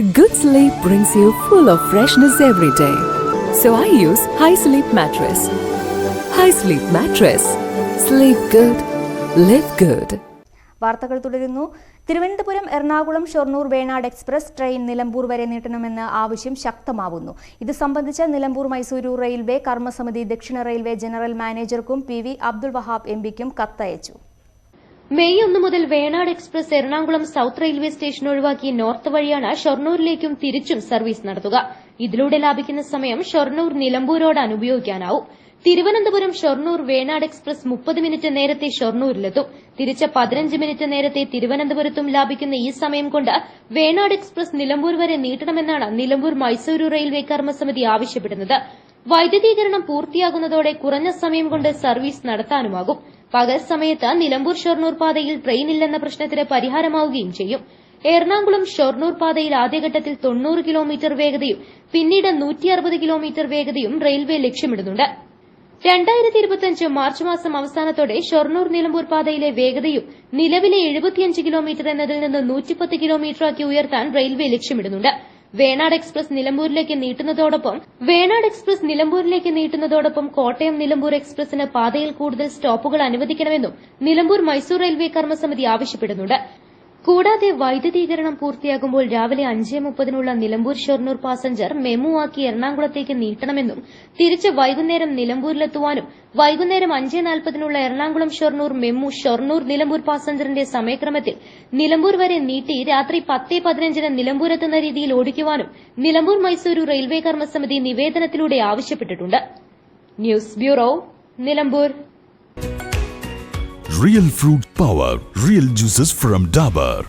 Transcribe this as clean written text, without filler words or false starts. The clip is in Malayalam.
Good sleep brings you full of freshness every day. So I use High Sleep Mattress. High Sleep Mattress. Sleep good. Live good. വാർത്തകൾ തുടരുന്നു. തിരുവനന്തപുരം എറണാകുളം ഷൊർണൂർ വേണാട് എക്സ്പ്രസ് ട്രെയിൻ നിലമ്പൂർ വരെ നീട്ടണമെന്ന ആവശ്യം ശക്തമാവുന്നു. ഇത് സംബന്ധിച്ച് നിലമ്പൂർ മൈസൂരു റെയിൽവേ കർമ്മസമിതി ദക്ഷിണ റെയിൽവേ ജനറൽ മാനേജർക്കും PV അബ്ദുൾ വഹാബ് MPക്കും കത്തയച്ചു. മെയ് 1 മുതൽ Venad express Ernakulam south railway station ഒഴിവാക്കി നോർത്ത് വഴിയാണ് ഷൊർണൂരിലേക്കും തിരിച്ചും സർവീസ് നടത്തുക. ഇതിലൂടെ ലാഭിക്കുന്ന സമയം ഷൊർണൂർ നിലമ്പൂരോടാണ് ഉപയോഗിക്കാനാവും. തിരുവനന്തപുരം ഷൊർണൂർ വേണാട് എക്സ്പ്രസ് 30 മിനിറ്റ് നേരത്തെ ഷൊർണൂരിലെത്തും. തിരിച്ച് 15 മിനിറ്റ് നേരത്തെ തിരുവനന്തപുരത്തും ലാഭിക്കുന്ന ഈ സമയം കൊണ്ട് വേണാട് എക്സ്പ്രസ് നിലമ്പൂർ വരെ നീട്ടണമെന്നാണ് നിലമ്പൂർ മൈസൂരു റെയിൽവേ കർമ്മസമിതി ആവശ്യപ്പെടുന്നത്. വൈദ്യുതീകരണം പൂർത്തിയാകുന്നതോടെ കുറഞ്ഞ സമയം കൊണ്ട് സർവീസ് നടത്താനുമാകും. പകൽ സമയത്ത് നിലമ്പൂർ ഷൊർണൂർ പാതയിൽ ട്രെയിൻ ഇല്ലെന്ന പ്രശ്നത്തിന് പരിഹാരമാവുകയും ചെയ്യും. എറണാകുളം ഷൊർണൂർ പാതയിൽ ആദ്യഘട്ടത്തിൽ 90 കിലോമീറ്റർ വേഗതയും പിന്നീട് 160 കിലോമീറ്റർ വേഗതയും റെയിൽവേ ലക്ഷ്യമിടുന്നുണ്ട്. 2025 മാർച്ച് മാസം അവസാനത്തോടെ ഷൊർണൂർ നിലമ്പൂർ പാതയിലെ വേഗതയും നിലവിലെ 75 കിലോമീറ്റർ എന്നതിൽ നിന്ന് 110 കിലോമീറ്ററാക്കി ഉയർത്താൻ റെയിൽവേ ലക്ഷ്യമിടുന്നുണ്ട്. വേണാട് എക്സ്പ്രസ് നീട്ടുന്നതോടൊപ്പം കോട്ടയം നിലമ്പൂർ എക്സ്പ്രസിന് പാതയിൽ കൂടുതൽ സ്റ്റോപ്പുകൾ അനുവദിക്കണമെന്നും നിലമ്പൂർ മൈസൂർ റെയിൽവേ കർമ്മസമിതി ആവശ്യപ്പെടുന്നുണ്ട്. കൂടാതെ വൈദ്യുതീകരണം പൂർത്തിയാകുമ്പോൾ രാവിലെ 5:30 നിലമ്പൂർ ഷൊർണൂർ പാസഞ്ചർ മെമു ആക്കി എറണാകുളത്തേക്ക് നീട്ടണമെന്നും തിരിച്ച് വൈകുന്നേരം നിലമ്പൂരിലെത്തുവാനും വൈകുന്നേരം 5:40 എറണാകുളം ഷൊർണൂർ മെമു ഷൊർണൂർ നിലമ്പൂർ പാസഞ്ചറിന്റെ സമയക്രമത്തിൽ നിലമ്പൂർ വരെ നീട്ടി രാത്രി 10:15 നിലമ്പൂരെത്തുന്ന രീതിയിൽ ഓടിക്കുവാനും നിലമ്പൂർ മൈസൂരു റെയിൽവേ കർമ്മസമിതി നിവേദനത്തിലൂടെ ആവശ്യപ്പെട്ടിട്ടുണ്ട്. News bureau, Nilambur. Real fruit power, real juices from Dabur.